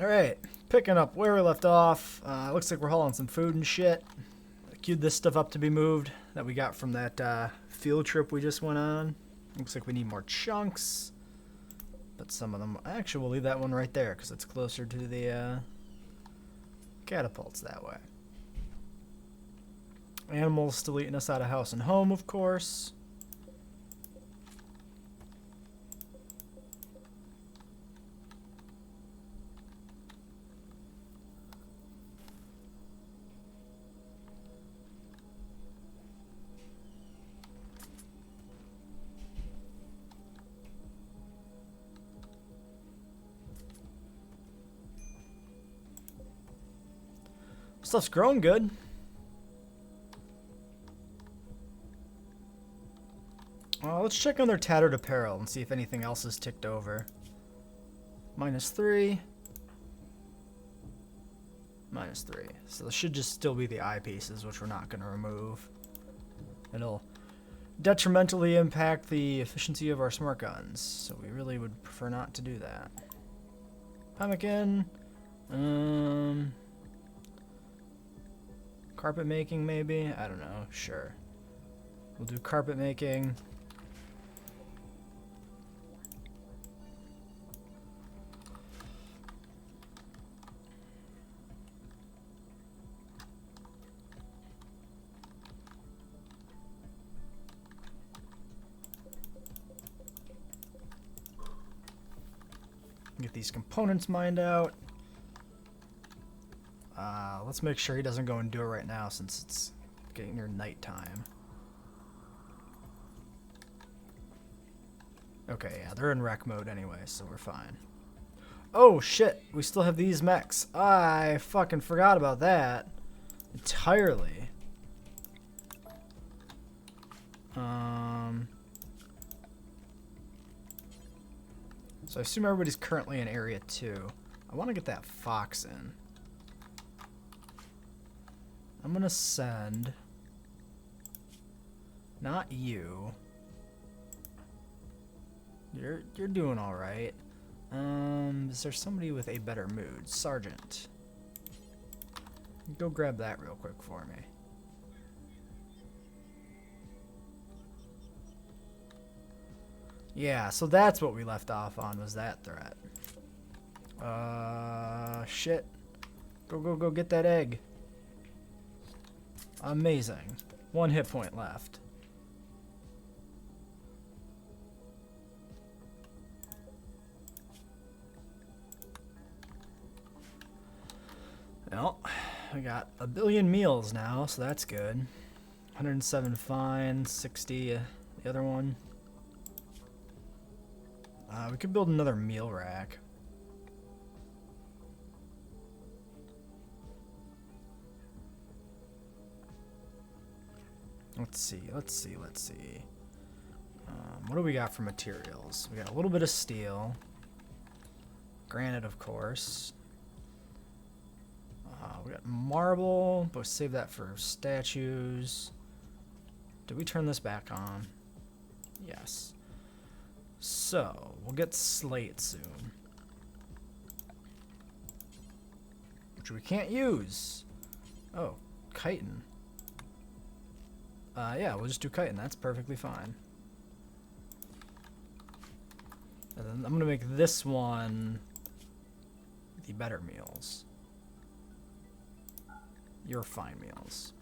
Alright, picking up where we left off. Looks like we're hauling some food and shit. I queued this stuff up to be moved that we got from that field trip we just went on. Looks like we need more chunks. But some of them... Actually, we'll leave that one right there because it's closer to the catapults that way. Animals still eating us out of house and home, of course. Stuff's growing good. Let's check on their tattered apparel and see if anything else is ticked over. -3. -3. So this should just still be the eyepieces, which we're not going to remove. It'll detrimentally impact the efficiency of our smart guns, so we really would prefer not to do that. Pemmican. Carpet making, maybe? I don't know. Sure. We'll do carpet making. Get these components mined out. Let's make sure he doesn't go and do it right now since it's getting near nighttime. Okay, yeah, they're in wreck mode anyway, so we're fine. Oh shit, we still have these mechs. I fucking forgot about that entirely. So I assume everybody's currently in area 2. I want to get that fox in. I'm gonna send not you. You're doing all right. Is there somebody with a better mood? Sergeant. Go grab that real quick for me. Yeah, so that's what we left off on, was that threat. Shit. Go get that egg. Amazing. 1 hit point left. Well, we got 1 billion meals now, so that's good. 107 fine, 60 the other one. We could build another meal rack. Let's see. What do we got for materials? We got a little bit of steel. Granite, of course. We got marble, but save that for statues. Did we turn this back on? Yes. So, we'll get slate soon. Which we can't use. Oh, chitin. Yeah, we'll just do chitin. That's perfectly fine. And then I'm going to make this one the better meals. Your fine meals.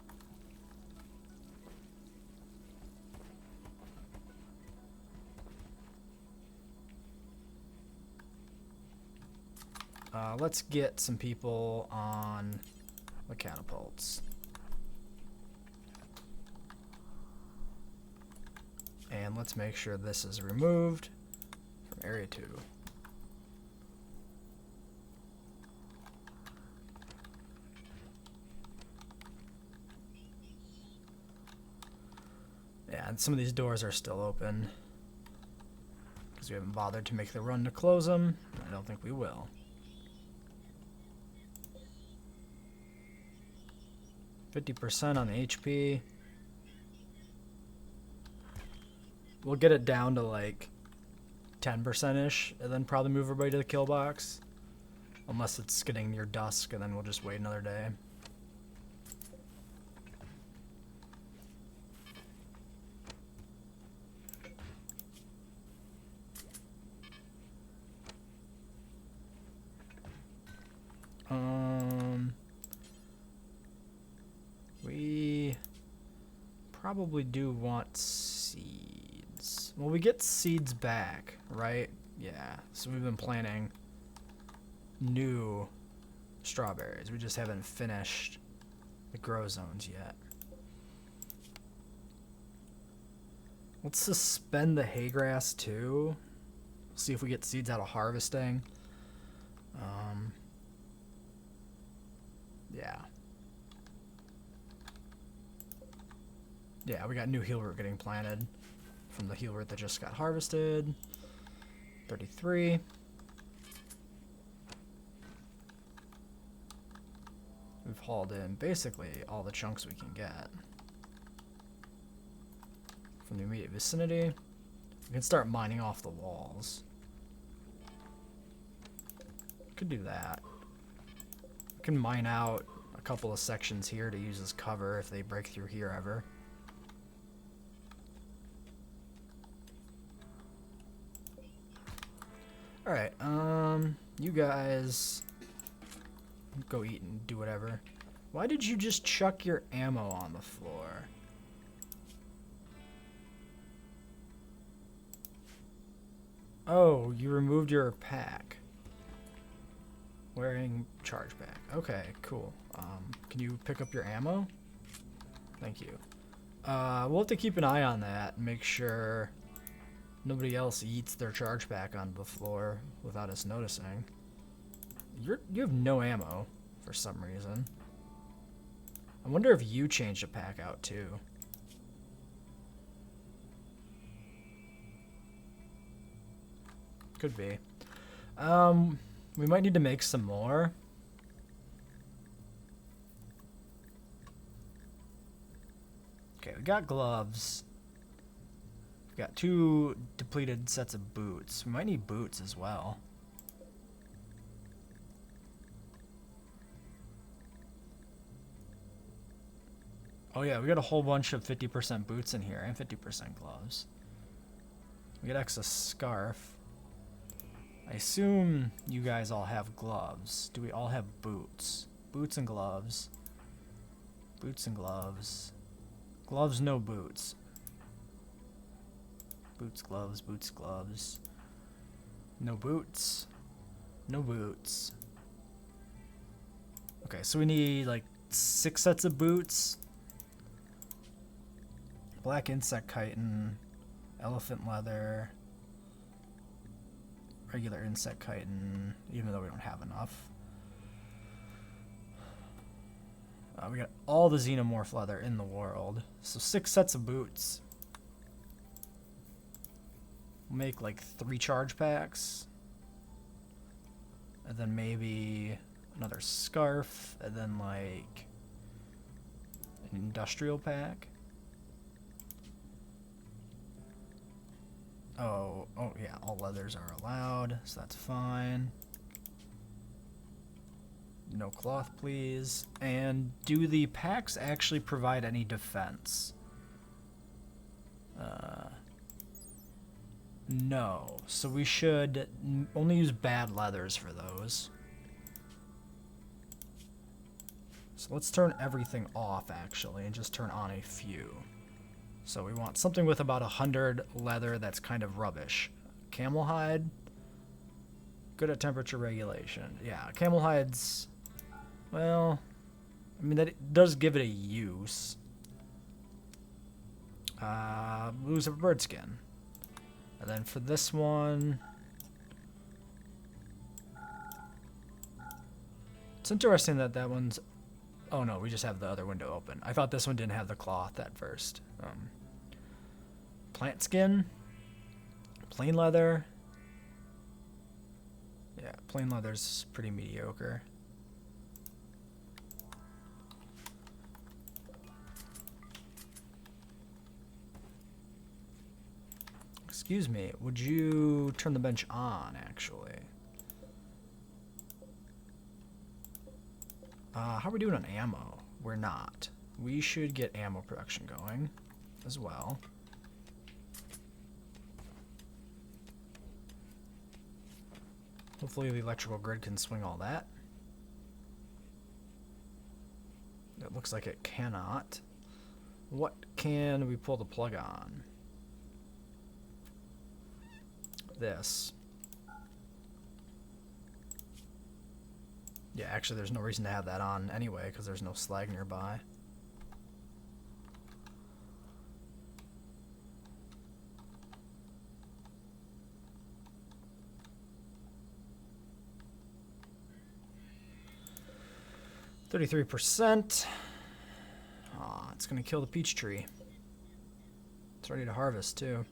Let's get some people on the catapults. And let's make sure this is removed from area 2. Yeah, and some of these doors are still open because we haven't bothered to make the run to close them. I don't think we will. %50 on the HP. We'll get it down to like 10%-ish, and then probably move everybody to the kill box. Unless it's getting near dusk, and then we'll just wait another day. We probably do want seeds. Well, we get seeds back, right? Yeah, so we've been planting new strawberries. We just haven't finished the grow zones yet. Let's suspend the hay grass too. See if we get seeds out of harvesting. Yeah. Yeah, we got new heel root getting planted from the heel root that just got harvested. 33. We've hauled in basically all the chunks we can get from the immediate vicinity. We can start mining off the walls. Could do that. We can mine out a couple of sections here to use as cover if they break through here ever. Alright, you guys go eat and do whatever. Why did you just chuck your ammo on the floor? Oh, you removed your pack. Wearing charge pack. Okay, cool. Can you pick up your ammo? Thank you. We'll have to keep an eye on that and make sure nobody else eats their charge pack on the floor without us noticing. You have no ammo for some reason. I wonder if you changed a pack out too. Could be. We might need to make some more. Okay, we got gloves. We got 2 depleted sets of boots. We might need boots as well. Oh yeah, we got a whole bunch of 50% boots in here and 50% gloves. We got excess scarf. I assume you guys all have gloves. Do we all have boots? Boots and gloves. Boots and gloves. Gloves, no boots. Boots, gloves, boots, gloves. No boots. No boots. Okay, so we need like 6 sets of boots. Black insect chitin. Elephant leather. Regular insect chitin, even though we don't have enough. We got all the xenomorph leather in the world. So 6 sets of boots. We'll make like 3 charge packs. And then maybe another scarf. And then like an industrial pack. Oh yeah, all leathers are allowed, so that's fine. No cloth, please. And do the packs actually provide any defense? No. So we should only use bad leathers for those. So let's turn everything off, actually, and just turn on a few. So we want something with about 100 leather that's kind of rubbish. Camel hide. Good at temperature regulation. Yeah, camel hide's... Well, I mean, that does give it a use. Lose a bird skin. And then for this one... It's interesting that that one's... Oh no, we just have the other window open. I thought this one didn't have the cloth at first. Plant skin. Plain leather. Yeah, plain leather's pretty mediocre. Excuse me, would you turn the bench on, actually? How are we doing on ammo? We're not. We should get ammo production going as well. Hopefully the electrical grid can swing all that. It looks like it cannot. What can we pull the plug on? This. Yeah, actually there's no reason to have that on anyway because there's no slag nearby. %. Aw, it's gonna kill the peach tree. It's ready to harvest too.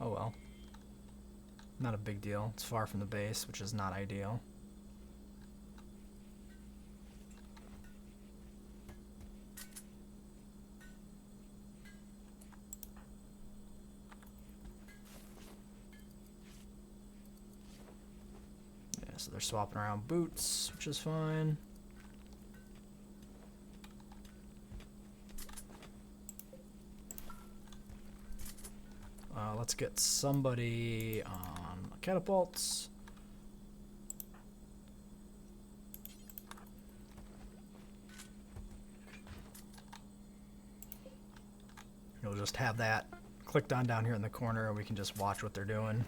Oh well. Not a big deal. It's far from the base, which is not ideal. Yeah, so they're swapping around boots, which is fine. Let's get somebody on catapults. You'll just have that clicked on down here in the corner and we can just watch what they're doing.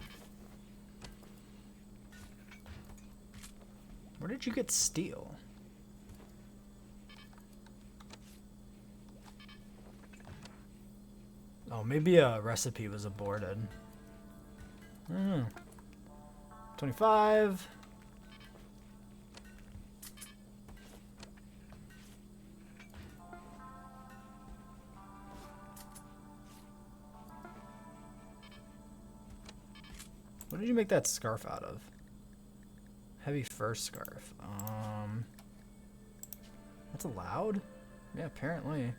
Where did you get steel? Oh, maybe a recipe was aborted. 25. What did you make that scarf out of? Heavy fur scarf. That's allowed? Yeah, apparently.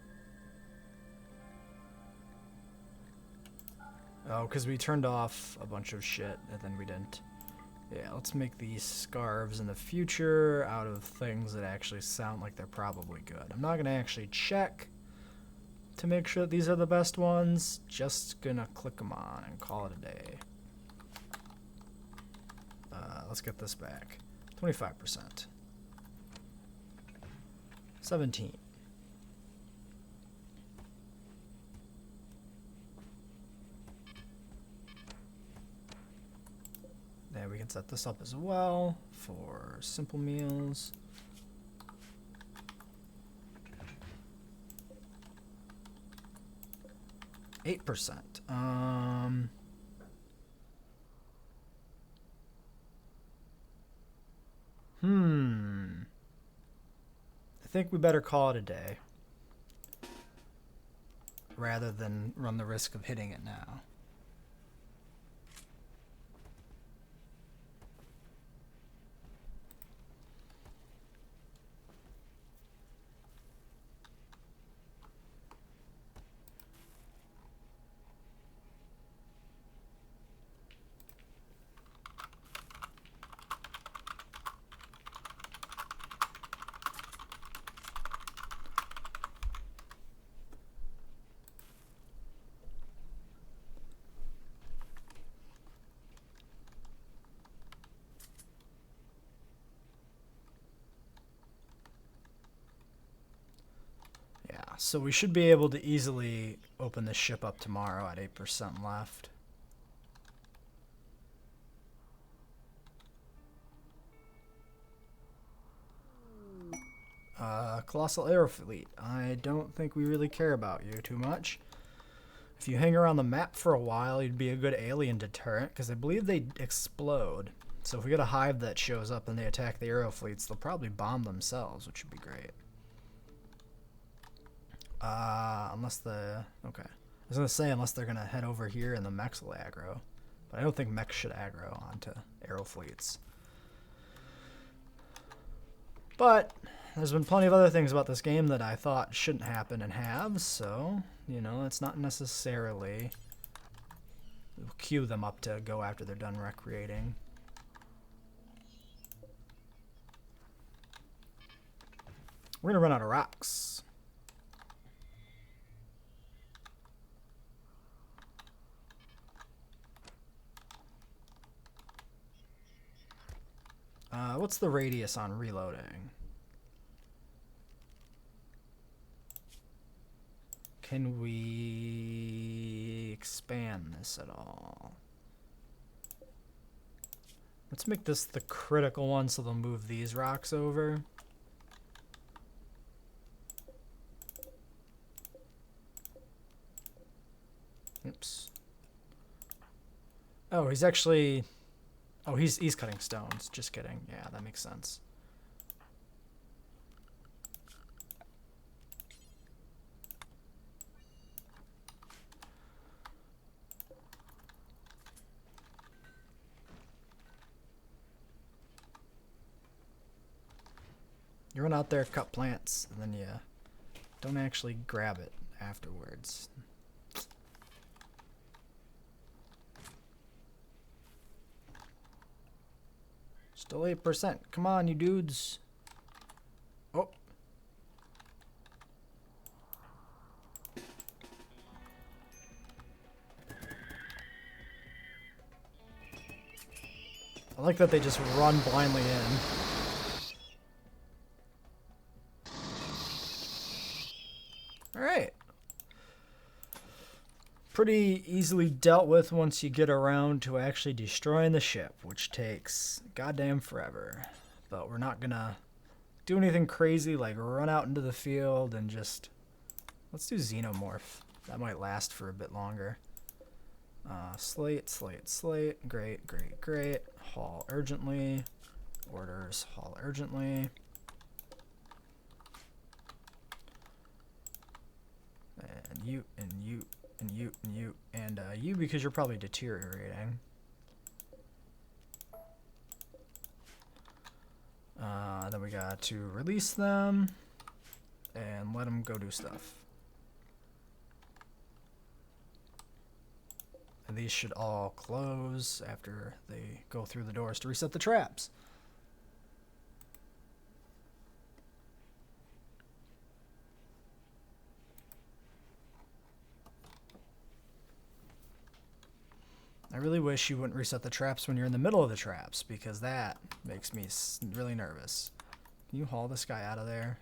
Oh, because we turned off a bunch of shit and then we didn't. Yeah, let's make these scarves in the future out of things that actually sound like they're probably good. I'm not going to actually check to make sure that these are the best ones. Just going to click them on and call it a day. Let's get this back. 25%. 17. There, we can set this up as well for simple meals. %. I think we better call it a day rather than run the risk of hitting it now. So we should be able to easily open this ship up tomorrow at 8% left. Colossal Aero Fleet. I don't think we really care about you too much. If you hang around the map for a while, you'd be a good alien deterrent, because I believe they explode. So if we get a hive that shows up and they attack the aero fleets, they'll probably bomb themselves, which would be great. Unless the... Okay. I was going to say, unless they're going to head over here and the mechs will aggro. But I don't think mechs should aggro onto aero fleets. But there's been plenty of other things about this game that I thought shouldn't happen and have, so, you know, it's not necessarily... We'll queue them up to go after they're done recreating. We're gonna run out of rocks. What's the radius on reloading? Can we expand this at all? Let's make this the critical one so they'll move these rocks over. Oops. Oh, he's actually... Oh, he's cutting stones. Just kidding. Yeah, that makes sense. You run out there, cut plants, and then you don't actually grab it afterwards. Still 8%. Come on, you dudes. Oh. I like that they just run blindly in. Alright. Pretty easily dealt with once you get around to actually destroying the ship, which takes goddamn forever. But we're not gonna do anything crazy like run out into the field and just... Let's do xenomorph. That might last for a bit longer. Slate, slate, slate. Great, great, great. Haul urgently. Orders, haul urgently. And you, and you, and you, and you, and you because you're probably deteriorating. Then we got to release them and let them go do stuff. And these should all close after they go through the doors to reset the traps. I really wish you wouldn't reset the traps when you're in the middle of the traps, because that makes me really nervous. Can you haul this guy out of there?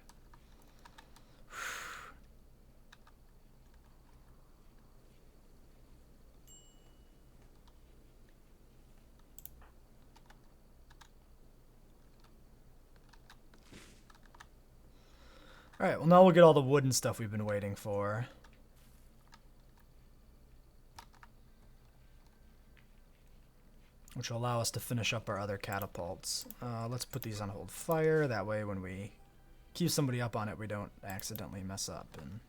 Alright, well now we'll get all the wooden stuff we've been waiting for. Which will allow us to finish up our other catapults. Let's put these on hold fire. That way when we keep somebody up on it, we don't accidentally mess up. And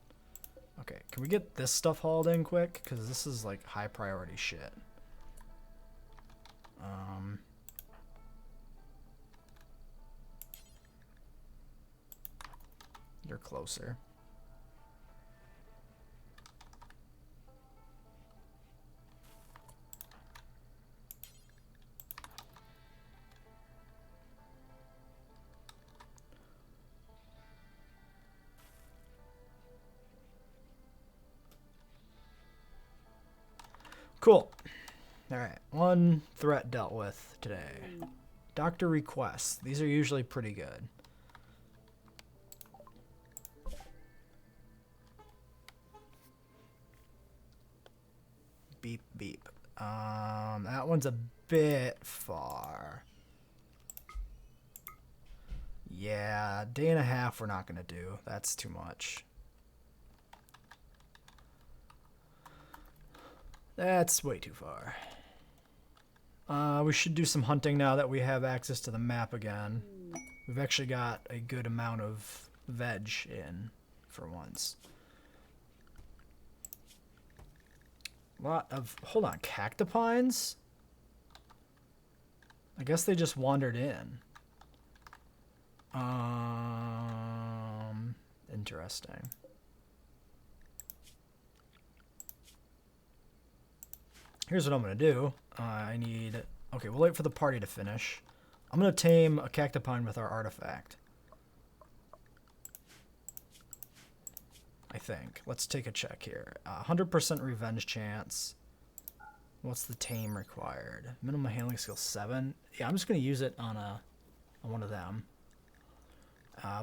okay, can we get this stuff hauled in quick? Because this is like high priority shit. You're closer. Cool. Alright, one threat dealt with today. Doctor requests. These are usually pretty good. Beep, beep. That one's a bit far. Yeah, day and a half we're not gonna do. That's too much. That's way too far. We should do some hunting now that we have access to the map again. We've actually got a good amount of veg in for once. Lot of, hold on, cactipines? I guess they just wandered in. Interesting. Here's what I'm gonna do. I need, okay, we'll wait for the party to finish. I'm gonna tame a cactipine with our artifact. I think. Let's take a check here. 100% revenge chance. What's the tame required? Minimum handling skill 7. Yeah, I'm just going to use it on one of them.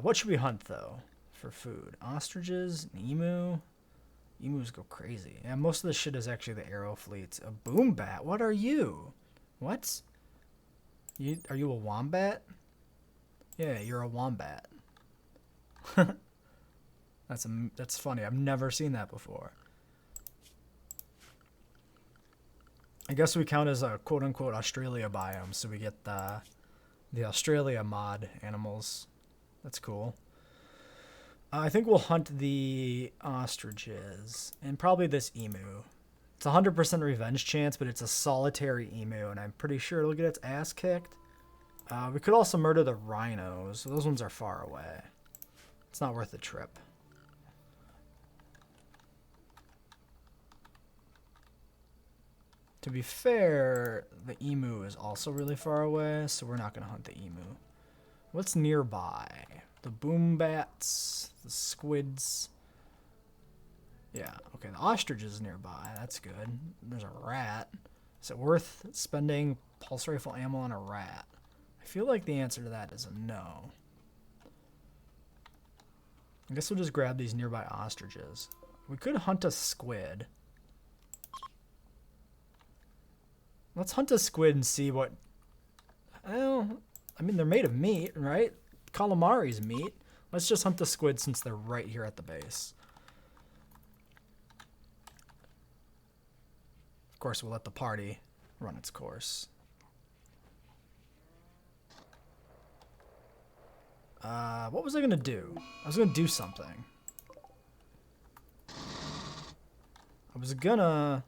What should we hunt, though, for food? Ostriches? An emu? Emus go crazy. Yeah, most of this shit is actually the arrow fleets. A boom bat? What are you? What? Are you a wombat? Yeah, you're a wombat. That's funny. I've never seen that before. I guess we count as a quote-unquote Australia biome, so we get the Australia mod animals. That's cool. I think we'll hunt the ostriches and probably this emu. It's 100% revenge chance, but it's a solitary emu, and I'm pretty sure it'll get its ass kicked. We could also murder the rhinos. Those ones are far away. It's not worth the trip. To be fair, the emu is also really far away, so we're not going to hunt the emu. What's nearby? The boom bats, the squids. Yeah, okay, the ostrich is nearby. That's good. There's a rat. Is it worth spending pulse rifle ammo on a rat? I feel like the answer to that is a no. I guess we'll just grab these nearby ostriches. We could hunt a squid. Let's hunt a squid and see what... Well, I mean, they're made of meat, right? Calamari's meat. Let's just hunt the squid since they're right here at the base. Of course, we'll let the party run its course. What was I going to do? I was going to do something. I was going to...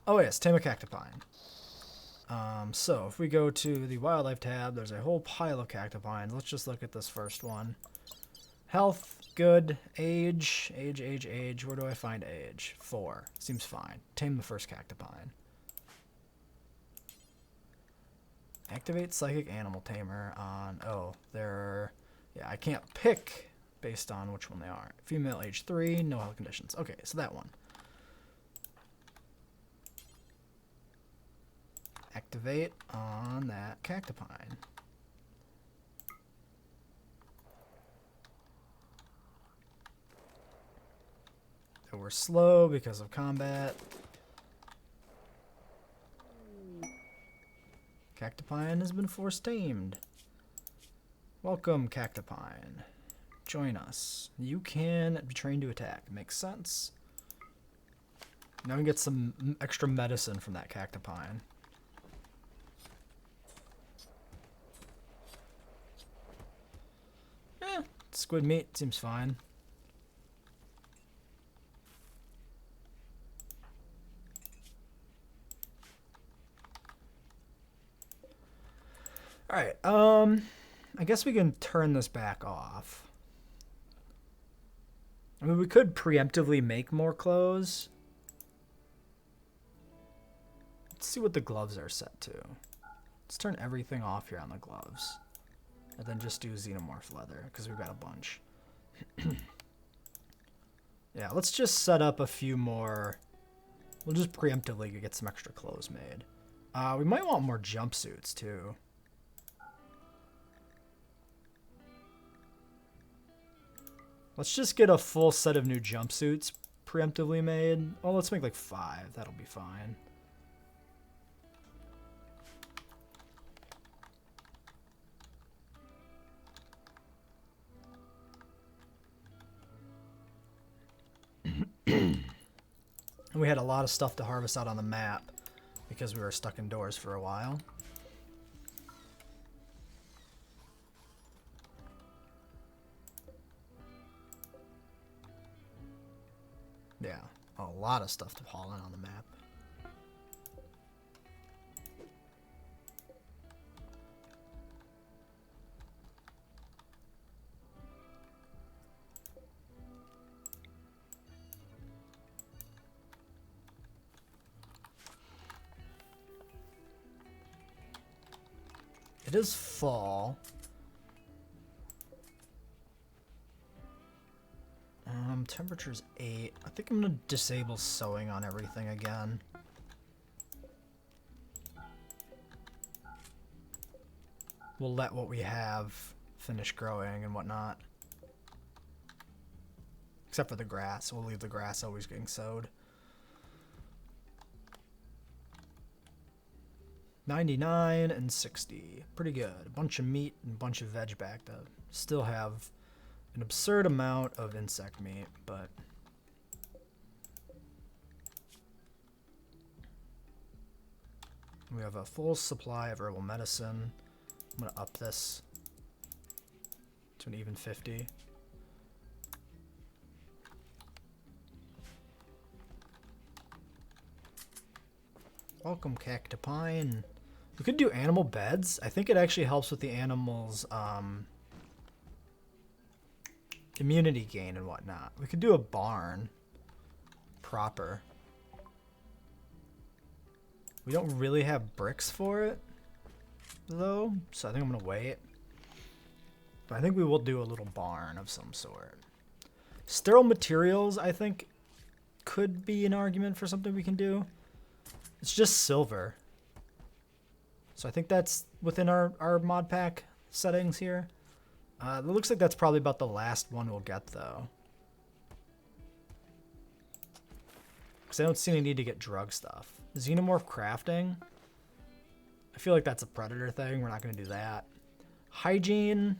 Oh, yes, tame a cactipine. So, if we go to the wildlife tab, there's a whole pile of cactipines. Let's just look at this first one. Health, good. Age. Where do I find age? 4. Seems fine. Tame the first cactipine. Activate Psychic Animal Tamer on... Oh, they're... Yeah, I can't pick based on which one they are. Female, age 3, no health conditions. Okay, so that one. Activate on that cactipine. So we're slow because of combat. Cactipine has been force tamed. Welcome, Cactipine. Join us. You can be trained to attack. Makes sense. Now we can get some extra medicine from that Cactipine. Squid meat seems fine. Alright, I guess we can turn this back off. I mean, we could preemptively make more clothes. Let's see what the gloves are set to. Let's turn everything off here on the gloves. And then just do xenomorph leather, because we've got a bunch. Yeah, let's just set up a few more. We'll just preemptively get some extra clothes made. We might want more jumpsuits, too. Let's just get a full set of new jumpsuits preemptively made. Oh, let's make like 5. That'll be fine. And we had a lot of stuff to harvest out on the map because we were stuck indoors for a while. Yeah, a lot of stuff to haul in on the map. It is fall. Temperature's 8. I think I'm gonna disable sowing on everything again. We'll let what we have finish growing and whatnot. Except for the grass. We'll leave the grass always getting sowed. 99 and 60. Pretty good. A bunch of meat and a bunch of veg back to still have an absurd amount of insect meat, but we have a full supply of herbal medicine. I'm going to up this to an even 50. Welcome, Cactipine. We could do animal beds. I think it actually helps with the animals' immunity gain and whatnot. We could do a barn proper. We don't really have bricks for it, though, so I think I'm going to wait. But I think we will do a little barn of some sort. Sterile materials, I think, could be an argument for something we can do. It's just silver. So I think that's within our mod pack settings here. It looks like that's probably about the last one we'll get, though. Because I don't see any need to get drug stuff. Xenomorph crafting. I feel like that's a predator thing. We're not going to do that. Hygiene.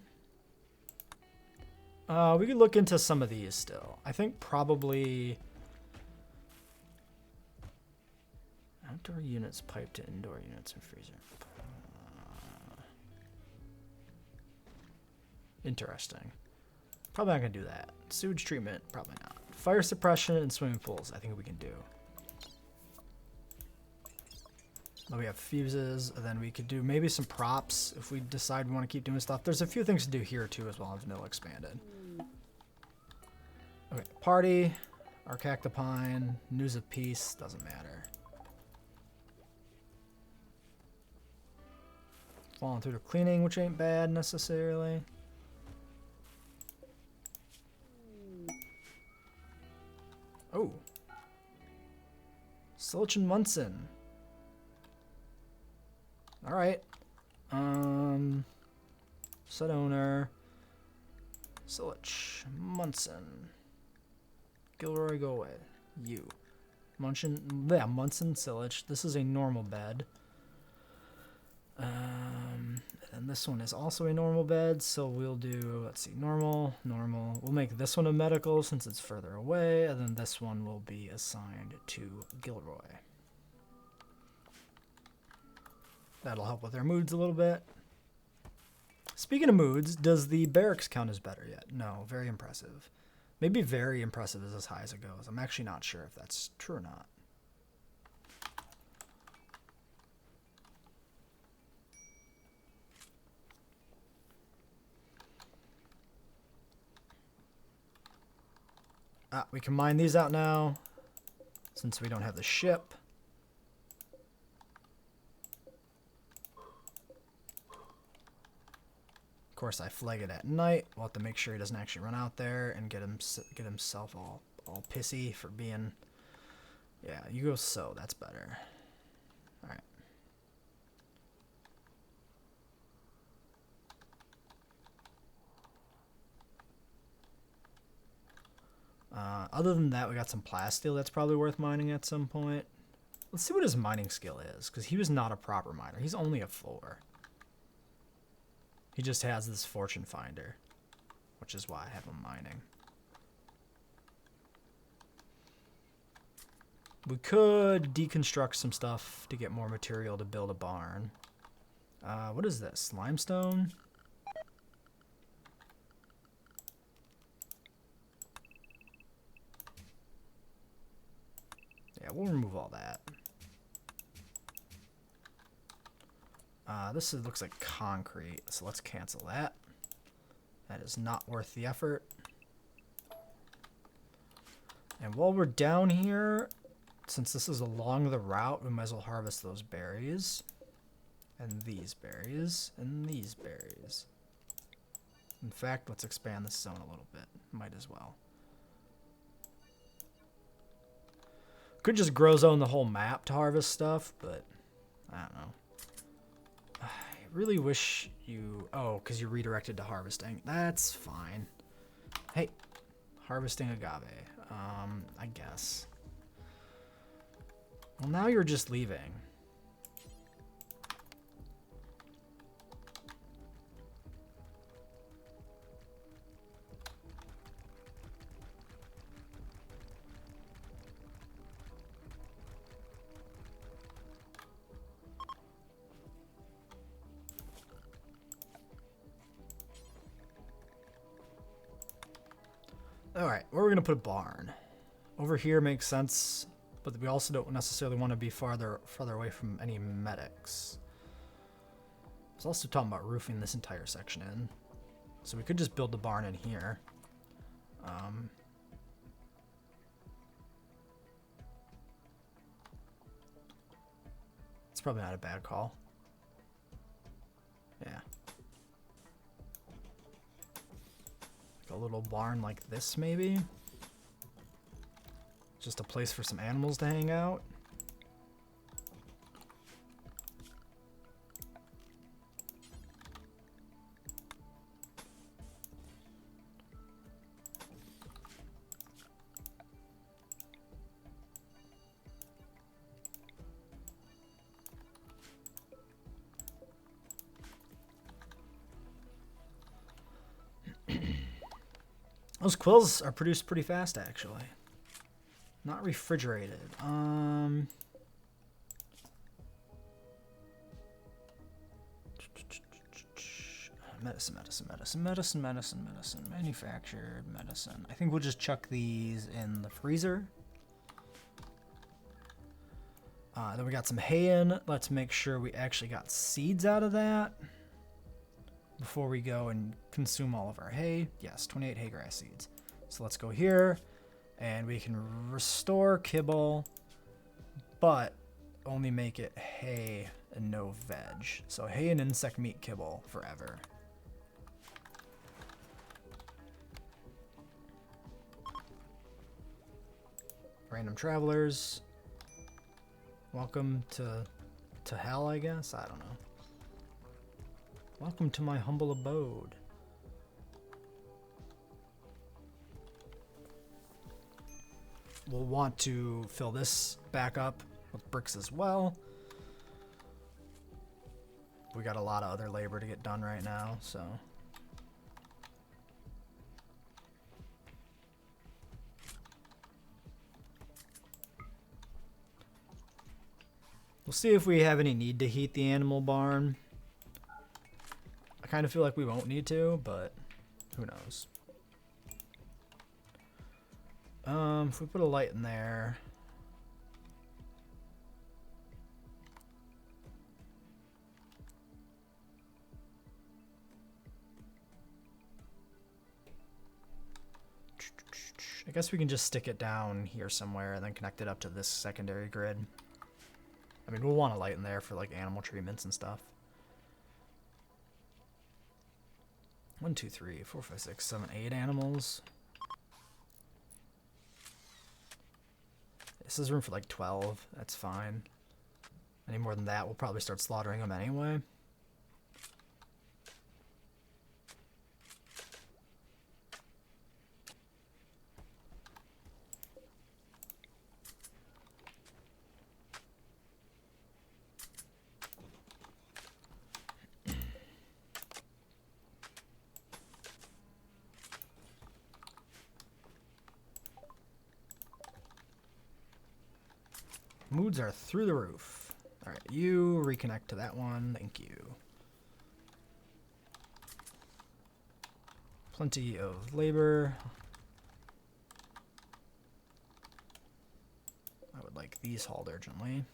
We could look into some of these still. I think probably outdoor units piped to indoor units and freezer. Interesting. Probably not going to do that. Sewage treatment, probably not. Fire suppression and swimming pools, I think we can do. Then we have fuses, and then we could do maybe some props if we decide we want to keep doing stuff. There's a few things to do here too as well on Vanilla Expanded. Okay, party, our Cactipine, news of peace, doesn't matter. Falling through to cleaning, which ain't bad necessarily. Oh. Silich and Munson. Alright. Set owner. Silich. Munson. Gilroy, go away. You. Munson, Silich. This is a normal bed. And this one is also a normal bed, so we'll do, let's see, normal. We'll make this one a medical since it's further away, and then this one will be assigned to Gilroy. That'll help with our moods a little bit. Speaking of moods, does the barracks count as better yet? No, very impressive. Maybe very impressive is as high as it goes. I'm actually not sure if that's true or not. We can mine these out now, since we don't have the ship. Of course, I flag it at night. We'll have to make sure he doesn't actually run out there and get himself all pissy for being... Yeah, you go so, that's better. Alright. Other than that, we got some plasteel that's probably worth mining at some point. Let's see what his mining skill is, because he was not a proper miner. He's only a 4. He just has this fortune finder, which is why I have him mining. We could deconstruct some stuff to get more material to build a barn. What is this? Limestone? Yeah, we'll remove all that. This looks like concrete, so let's cancel that. That is not worth the effort. And while we're down here, since this is along the route, we might as well harvest those berries. And these berries. And these berries. In fact, let's expand this zone a little bit. Might as well. Could just grow zone the whole map to harvest stuff, but I don't know. I really wish you... Oh, because you're redirected to harvesting. That's fine. Hey, harvesting agave. I guess. Well, now you're just leaving. Alright, where are we going to put a barn? Over here makes sense, but we also don't necessarily want to be farther away from any medics. I was also talking about roofing this entire section in. So we could just build the barn in here. It's probably not a bad call. Yeah. A little barn like this, maybe? Just a place for some animals to hang out. Those quills are produced pretty fast, actually. Not refrigerated. Medicine. Manufactured medicine. I think we'll just chuck these in the freezer. Then we got some hay in. Let's make sure we actually got seeds out of that before we go and consume all of our hay. Yes, 28 hay grass seeds. So let's go here, and we can restore kibble, but only make it hay and no veg. So hay and insect meat kibble forever. Random travelers. Welcome to hell, I guess? I don't know. Welcome to my humble abode. We'll want to fill this back up with bricks as well. We got a lot of other labor to get done right now, so. We'll see if we have any need to heat the animal barn. I kind of feel like we won't need to, but who knows. If we put a light in there. I guess we can just stick it down here somewhere and then connect it up to this secondary grid. I mean, we'll want a light in there for like animal treatments and stuff. 1, 2, 3, 4, 5, 6, 7, 8 animals. This is room for like 12. That's fine. Any more than that, we'll probably start slaughtering them anyway. Moods are through the roof. All right, you reconnect to that one. Thank you. Plenty of labor. I would like these hauled urgently.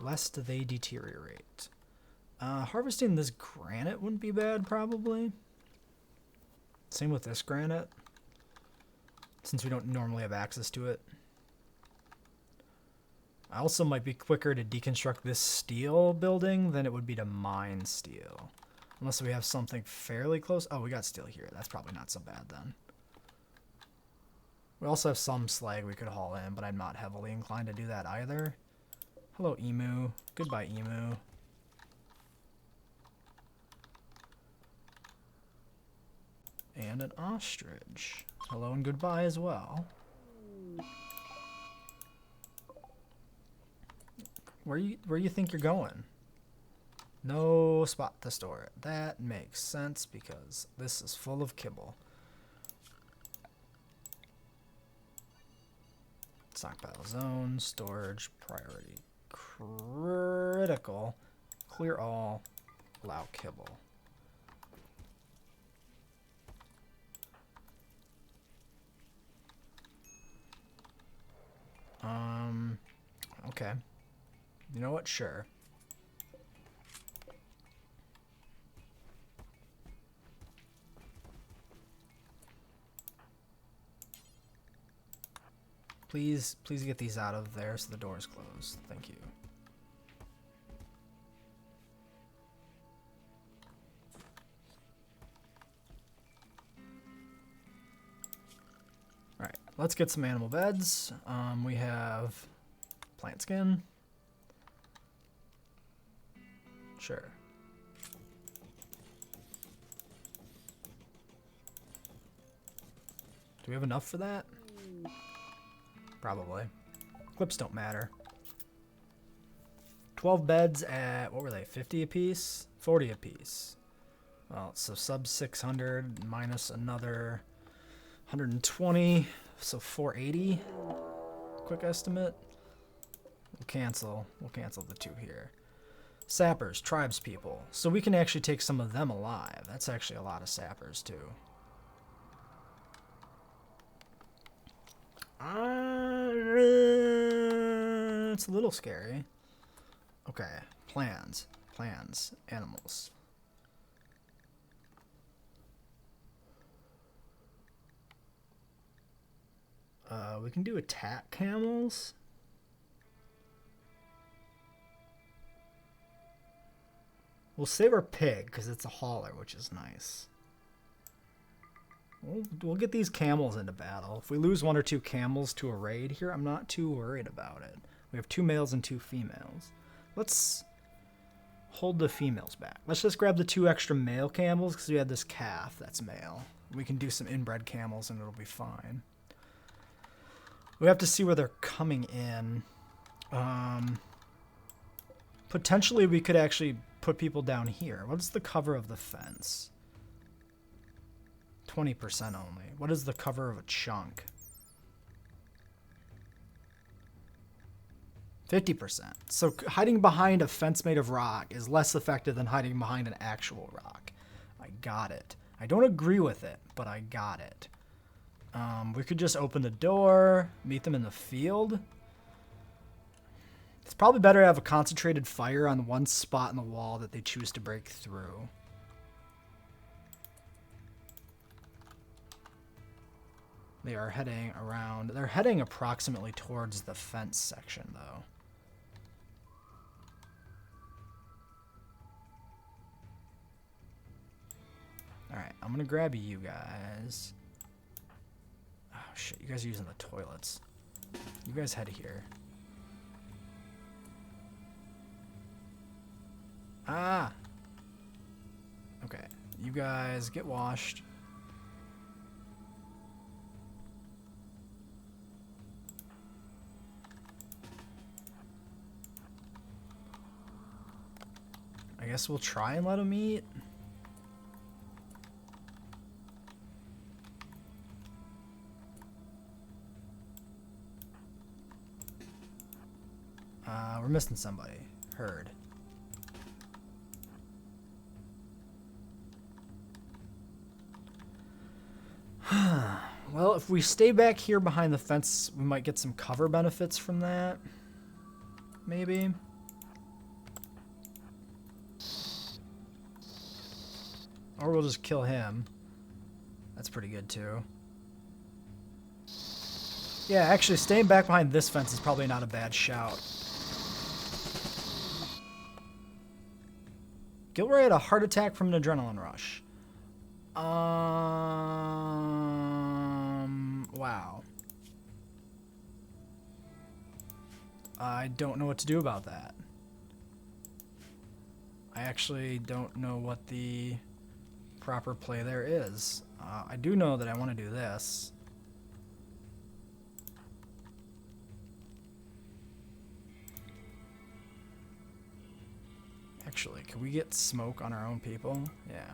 Lest they deteriorate. Harvesting this granite wouldn't be bad, probably. Same with this granite, since we don't normally have access to it. I also might be quicker to deconstruct this steel building than it would be to mine steel. Unless we have something fairly close. Oh, we got steel here. That's probably not so bad then. We also have some slag we could haul in, but I'm not heavily inclined to do that either. Hello, emu. Goodbye, emu. And an ostrich. Hello and goodbye as well. Where you think you're going? No spot to store it. That makes sense because this is full of kibble. Stockpile zone, storage, priority, critical, clear all, allow kibble. Okay. You know what? Sure. Please get these out of there so the door is closed. Thank you. Alright, let's get some animal beds. We have plant skin. Sure. Do we have enough for that? Probably. Clips don't matter. 12 beds at, what were they, 50 apiece? 40 apiece. Well, so sub 600 minus another 120, so 480. Quick estimate. We'll cancel the 2 here. Sappers, tribespeople. So we can actually take some of them alive. That's actually a lot of sappers too. It's a little scary. Okay, plans, animals. We can do attack camels. We'll save our pig because it's a hauler, which is nice. We'll get these camels into battle. If we lose 1 or 2 camels to a raid here, I'm not too worried about it. We have 2 males and 2 females. Let's hold the females back. Let's just grab the 2 extra male camels because we had this calf that's male. We can do some inbred camels and it'll be fine. We have to see where they're coming in. Potentially we could actually put people down here. What is the cover of the fence? 20% only. What is the cover of a chunk? 50%. So hiding behind a fence made of rock is less effective than hiding behind an actual rock. I got it. I don't agree with it, but I got it. We could just open the door, meet them in the field. It's probably better to have a concentrated fire on one spot in the wall that they choose to break through. They are heading around. They're heading approximately towards the fence section, though. Alright, I'm gonna grab you guys. Oh, shit, you guys are using the toilets. You guys head here. Ah! Okay, you guys get washed. I guess we'll try and let them eat. We're missing somebody. Herd. Well, if we stay back here behind the fence, we might get some cover benefits from that. Maybe. Or we'll just kill him. That's pretty good too. Yeah, actually staying back behind this fence is probably not a bad shout. Gilroy had a heart attack from an adrenaline rush. Wow. I don't know what to do about that. I actually don't know what the proper play there is. I do know that I want to do this. Actually, can we get smoke on our own people? Yeah.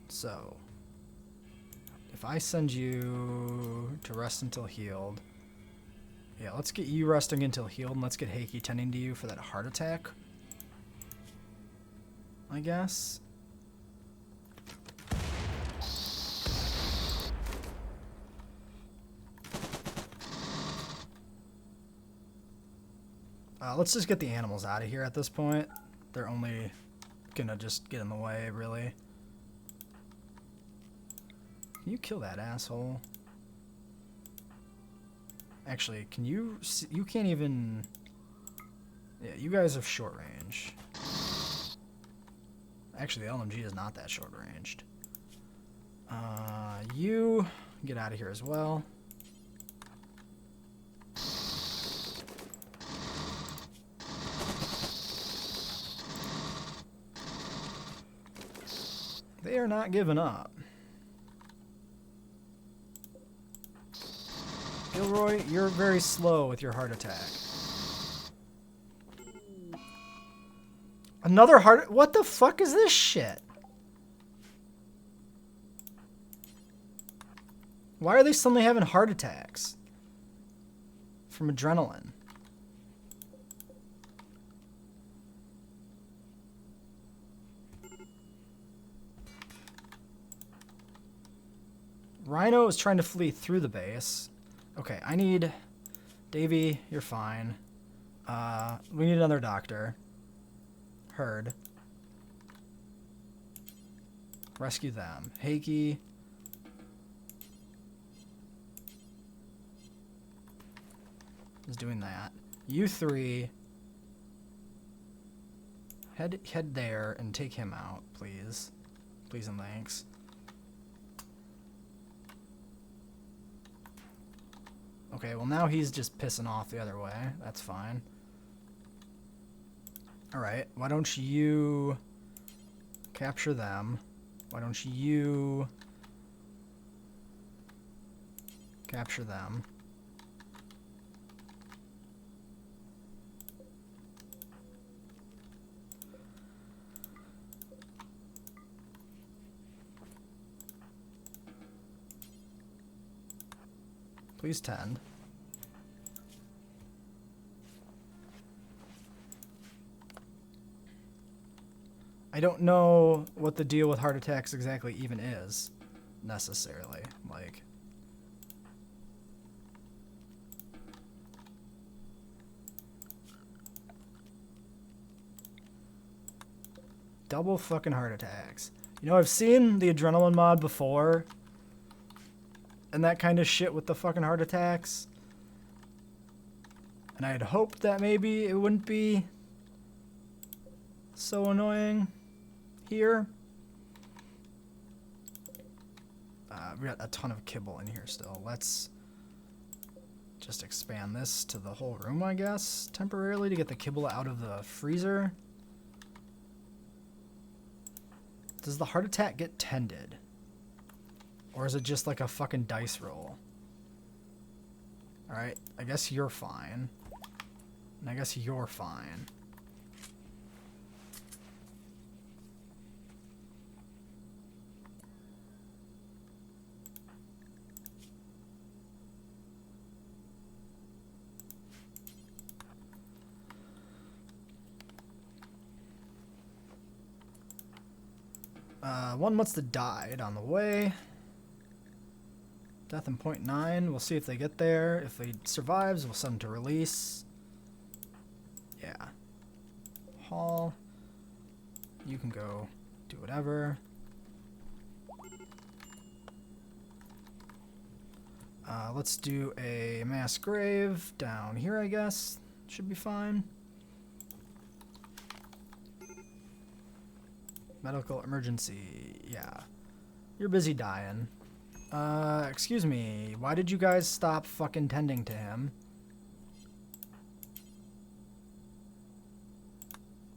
So, if I send you to rest until healed, yeah, let's get you resting until healed, and let's get Heiki tending to you for that heart attack, I guess. Let's just get the animals out of here at this point. They're only gonna just get in the way, really. Can you kill that asshole? Actually, can you... You can't even... Yeah, you guys have short range. Actually, the LMG is not that short ranged. You get out of here as well. They are not giving up. Gilroy, you're very slow with your heart attack. Another heart... What the fuck is this shit? Why are they suddenly having heart attacks? From adrenaline. Rhino is trying to flee through the base. Okay, I need... Davey, you're fine. We need another doctor. Herd. Rescue them. Heiki. Is doing that. You three. Head there and take him out, please. Please and thanks. Okay, well now he's just pissing off the other way. That's fine. Alright, why don't you capture them? Why don't you capture them? Please tend. I don't know what the deal with heart attacks exactly even is, necessarily. Like, double fucking heart attacks. You know, I've seen the adrenaline mod before, and that kind of shit with the fucking heart attacks. And I had hoped that maybe it wouldn't be so annoying here. We got a ton of kibble in here still. Let's just expand this to the whole room, I guess, temporarily to get the kibble out of the freezer. Does the heart attack get tended? Or is it just like a fucking dice roll? Alright, I guess you're fine. And I guess you're fine. One must have died on the way. Death in 0.9. We'll see if they get there. If they survives, we'll send them to release. Yeah. Haul. You can go do whatever. Let's do a mass grave down here, I guess. Should be fine. Medical emergency. Yeah. You're busy dying. Excuse me. Why did you guys stop fucking tending to him?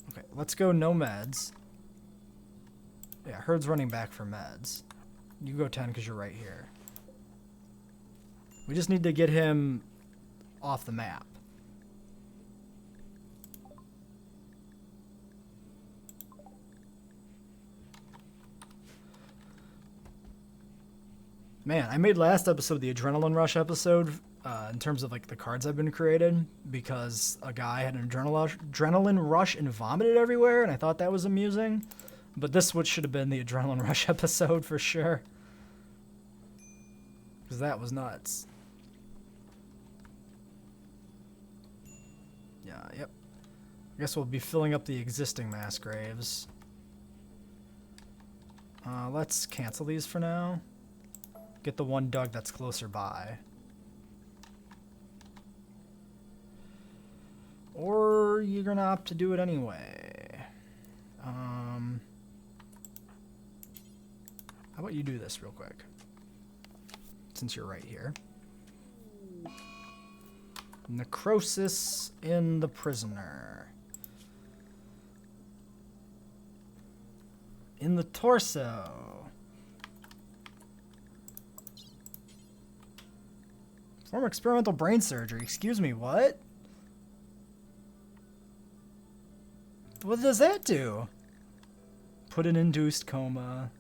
Okay, let's go no meds. Yeah, herd's running back for meds. You go 10 because you're right here. We just need to get him off the map. Man, I made last episode the Adrenaline Rush episode in terms of like the cards I've been created because a guy had an adrenaline rush and vomited everywhere, and I thought that was amusing. But this would should have been the Adrenaline Rush episode for sure. Because that was nuts. Yeah, yep. I guess we'll be filling up the existing mass graves. Let's cancel these for now. Get the one dug that's closer by. Or you're gonna opt to do it anyway. How about you do this real quick? Since you're right here. Necrosis in the prisoner. In the torso. Perform experimental brain surgery. Excuse me, what? What does that do? Put an induced coma.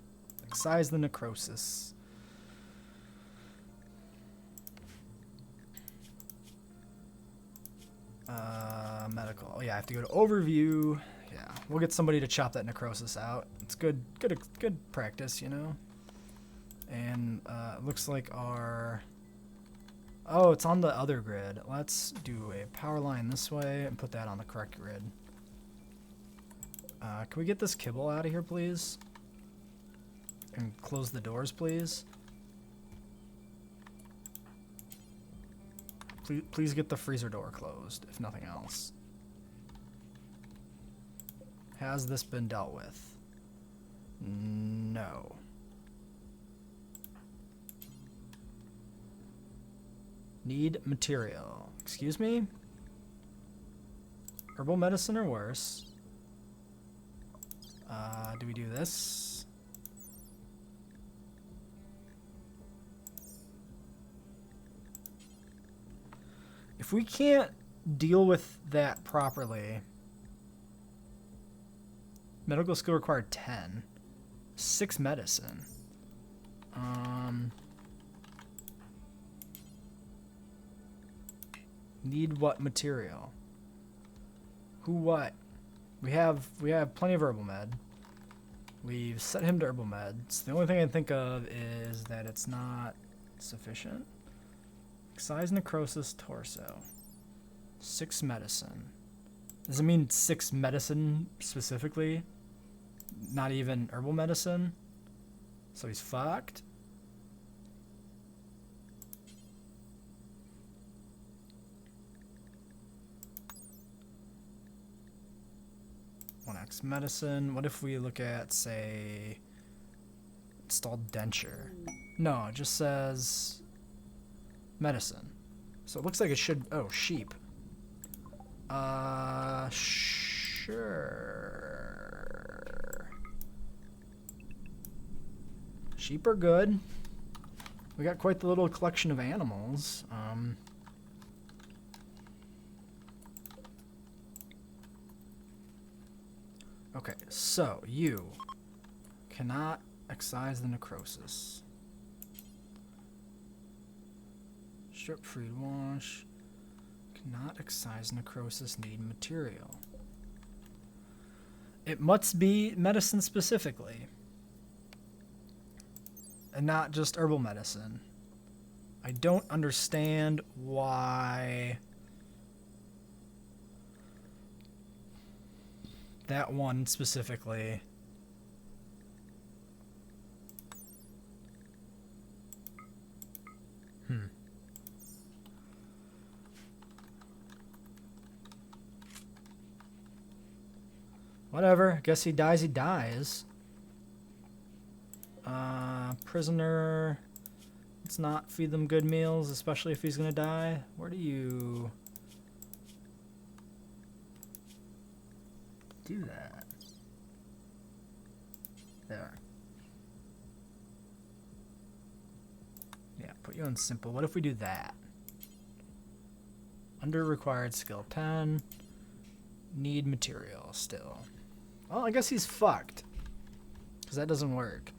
Excise the necrosis. Medical. Oh, yeah, I have to go to overview. Yeah, we'll get somebody to chop that necrosis out. It's good practice, you know? And it looks like our... Oh, it's on the other grid. Let's do a power line this way and put that on the correct grid. Can we get this kibble out of here, please? And close the doors, please. Please get the freezer door closed, if nothing else. Has this been dealt with? No. Need material. Excuse me? Herbal medicine or worse? Do we do this? If we can't deal with that properly... Medical skill required 10. 6 medicine. Need what material? Who what? We have plenty of herbal med. We've set him to herbal meds. The only thing I can think of is that it's not sufficient. Excise necrosis torso. 6 medicine. Does it mean 6 medicine specifically? Not even herbal medicine? So he's fucked? X medicine. What if we look at, say, installed denture? No, it just says medicine. So it looks like it should... Oh, sheep. Sure. Sheep are good. We got quite the little collection of animals. Okay, so you cannot excise the necrosis. Strip freed wash. Cannot excise necrosis, need material. It must be medicine specifically. And not just herbal medicine. I don't understand why that one specifically. Whatever. Guess he dies, he dies. Prisoner. Let's not feed them good meals, especially if he's gonna die. Where do you do that? There. Yeah, put you on simple. What if we do that? Under required skill 10. Need material still. Well, I guess he's fucked. Because that doesn't work.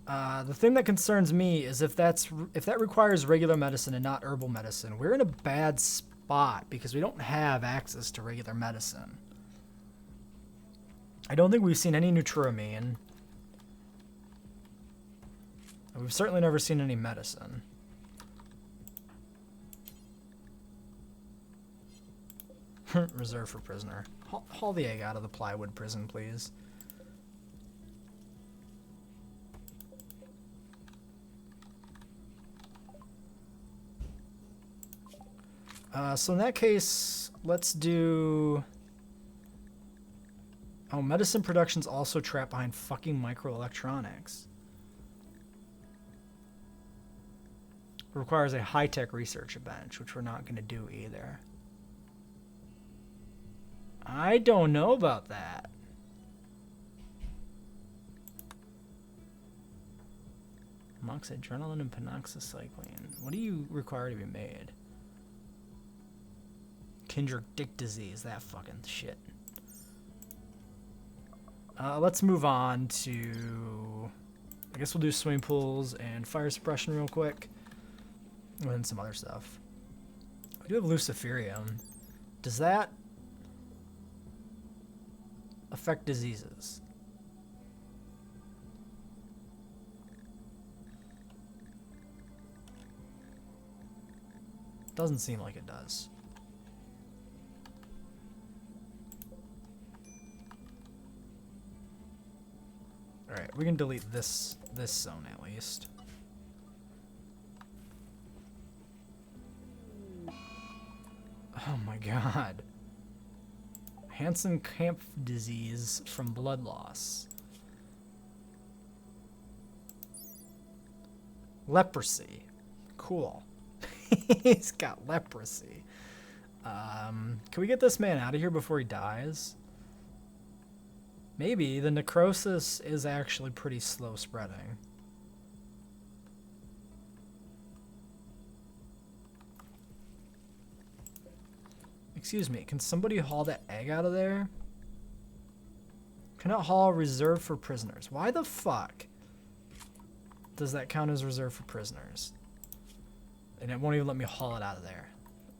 The thing that concerns me is if that requires regular medicine and not herbal medicine, we're in a bad spot because we don't have access to regular medicine. I don't think we've seen any Nutrimine. We've certainly never seen any medicine. Reserve for prisoner. Haul the egg out of the plywood prison, please. So in that case, let's do... Oh, medicine production's also trapped behind fucking microelectronics. Requires a high-tech research bench, which we're not going to do either. I don't know about that. Adrenaline and penoxycycline. What do you require to be made? Kindred dick disease, that fucking shit. Let's move on to... I guess we'll do swimming pools and fire suppression real quick. And then some other stuff. We do have Luciferium. Does that affect diseases? Doesn't seem like it does. Alright, we can delete this zone at least. Oh my god. Hansen Kampf disease from blood loss. Leprosy. Cool. He's got leprosy. Can we get this man out of here before he dies? Maybe. The necrosis is actually pretty slow spreading. Excuse me, can somebody haul that egg out of there? Cannot haul reserved for prisoners. Why the fuck does that count as reserved for prisoners? And it won't even let me haul it out of there.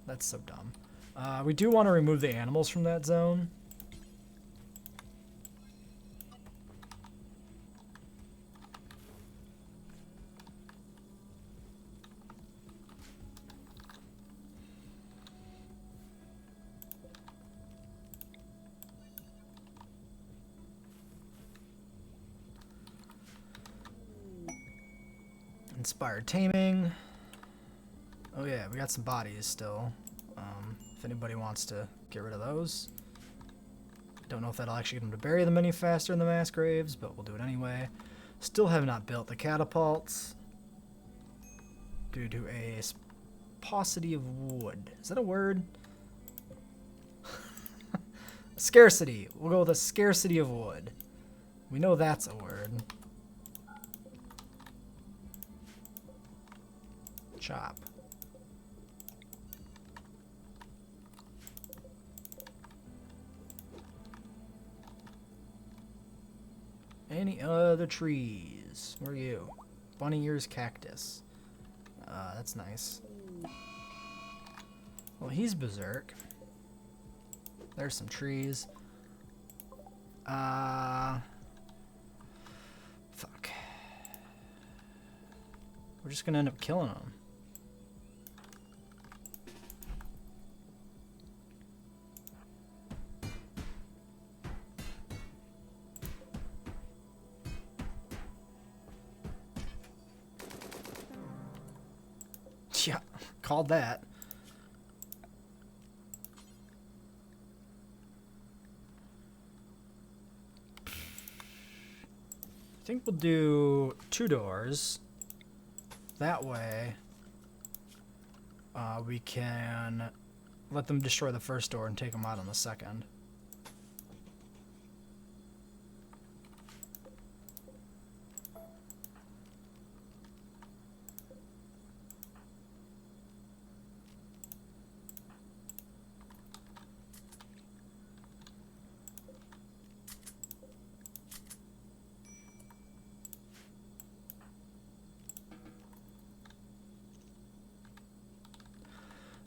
That's so dumb. We do want to remove the animals from that zone. Inspired taming. Oh yeah, we got some bodies still. If anybody wants to get rid of those. Don't know if that'll actually get them to bury them any faster in the mass graves, but we'll do it anyway. Still have not built the catapults due to a paucity of wood. Is that a word? Scarcity. We'll go with a scarcity of wood. We know that's a word. Chop. Any other trees? Where are you? Bunny ears cactus. That's nice. Well, he's berserk. There's some trees. Fuck. We're just gonna end up killing them. Yeah, called that. think we'll do 2 doors. That way, we can let them destroy the first door and take them out on the second.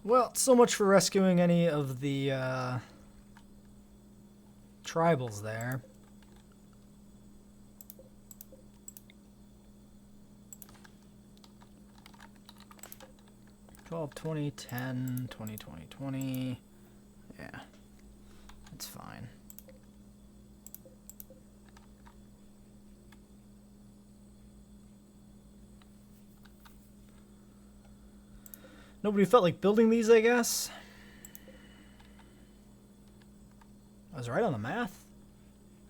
Well, so much for rescuing any of the tribals there. $12, $20, $10, $20, $20, $20. Yeah, that's fine. Nobody felt like building these, I guess. I was right on the math.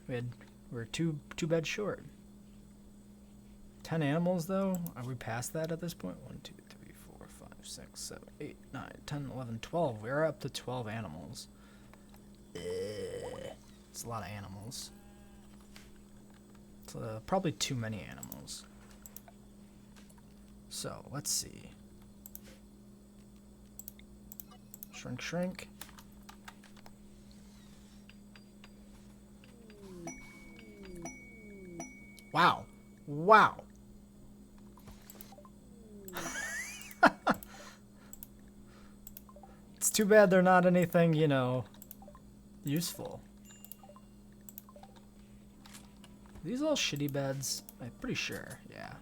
We're two beds short. 10 animals, though? Are we past that at this point? 1, 2, 3, 4, 5, 6, 7, 8, 9, 10, 11, 12. We are up to 12 animals. It's a lot of animals. It's probably too many animals. So, let's see. Shrink, shrink. Wow. Wow. It's too bad they're not anything, you know, useful. Are these all shitty beds? I'm pretty sure, yeah.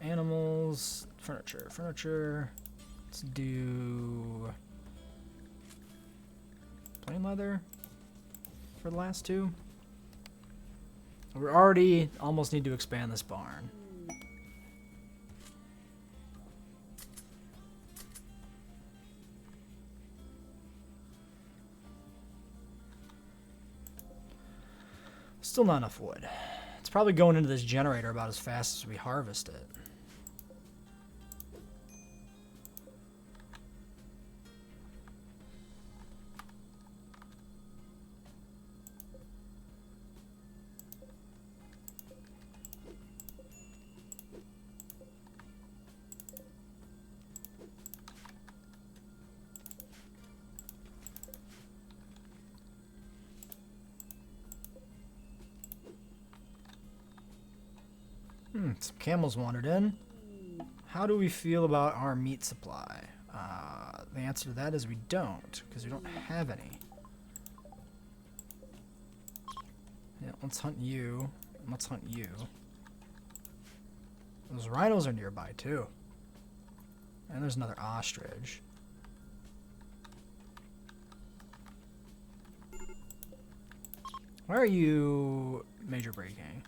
Animals, furniture. Let's do plain leather for the last 2. We already almost need to expand this barn. Still not enough wood. It's probably going into this generator about as fast as we harvest it. Some camels wandered in. How do we feel about our meat supply? The answer to that is we don't, because we don't have any. Yeah, let's hunt you. And let's hunt you. Those rhinos are nearby, too. And there's another ostrich. Why are you major breaking?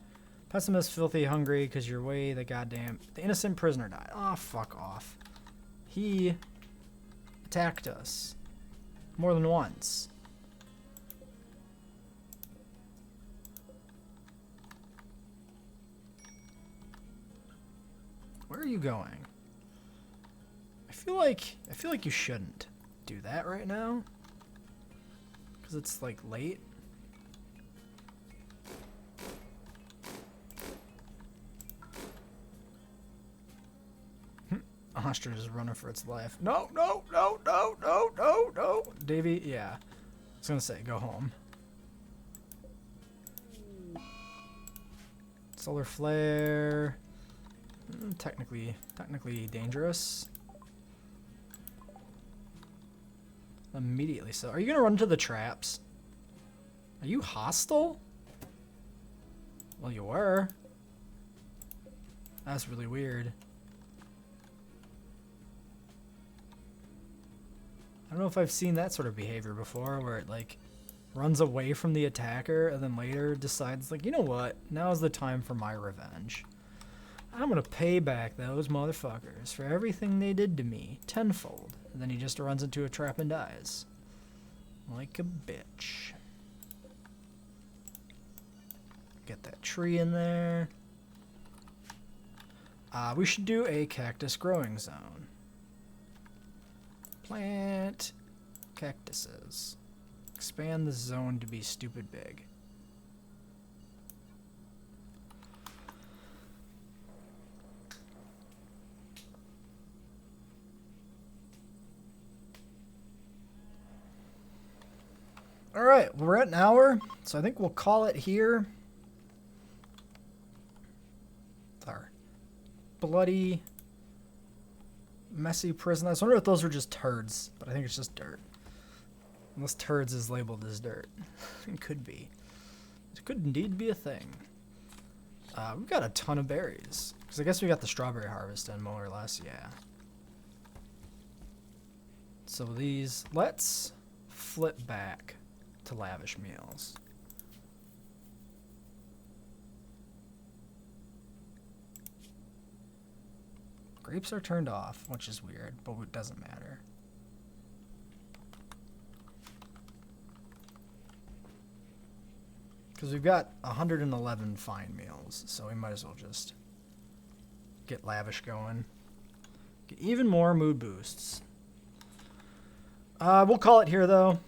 Pessimist, filthy, hungry, because you're way the goddamn... The innocent prisoner died. Aw, fuck off. He attacked us. More than once. Where are you going? I feel like you shouldn't do that right now. Because it's, like, late. Ostrich is running for its life. No, no, no, no, no, no, no. Davey, yeah. I was gonna say, go home. Solar flare. Technically dangerous. Immediately so. Are you gonna run into the traps? Are you hostile? Well, you were. That's really weird. I don't know if I've seen that sort of behavior before, where it, like, runs away from the attacker and then later decides, like, you know what? Now's the time for my revenge. I'm gonna pay back those motherfuckers for everything they did to me tenfold. And then he just runs into a trap and dies. like a bitch. Get that tree in there. We should do a cactus growing zone. Plant cactuses. Expand the zone to be stupid big. Alright, we're at an hour, so I think we'll call it here. Our bloody, messy prison. I was wondering if those were just turds, but I think it's just dirt. Unless turds is labeled as dirt. It could be. It could indeed be a thing. We've got a ton of berries. Because I guess we got the strawberry harvest in, more or less, yeah. So these, let's flip back to lavish meals. Grapes are turned off, which is weird, but it doesn't matter. Because we've got 111 fine meals, so we might as well just get lavish going. Get even more mood boosts. We'll call it here, though.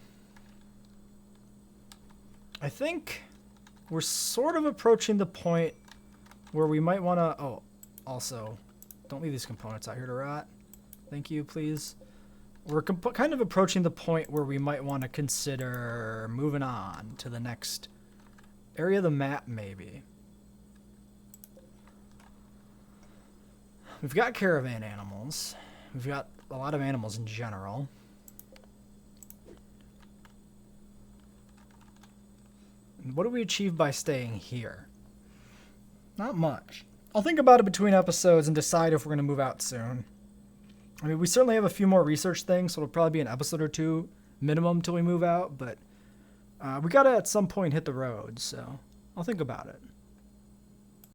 I think we're sort of approaching the point where we might want to... Oh, also, don't leave these components out here to rot. Thank you, please. We're kind of approaching the point where we might want to consider moving on to the next area of the map, maybe. We've got caravan animals. We've got a lot of animals in general. What do we achieve by staying here? Not much. I'll think about it between episodes and decide if we're going to move out soon. I mean, we certainly have a few more research things, so it'll probably be an episode or two minimum until we move out, but we got to at some point hit the road, so I'll think about it.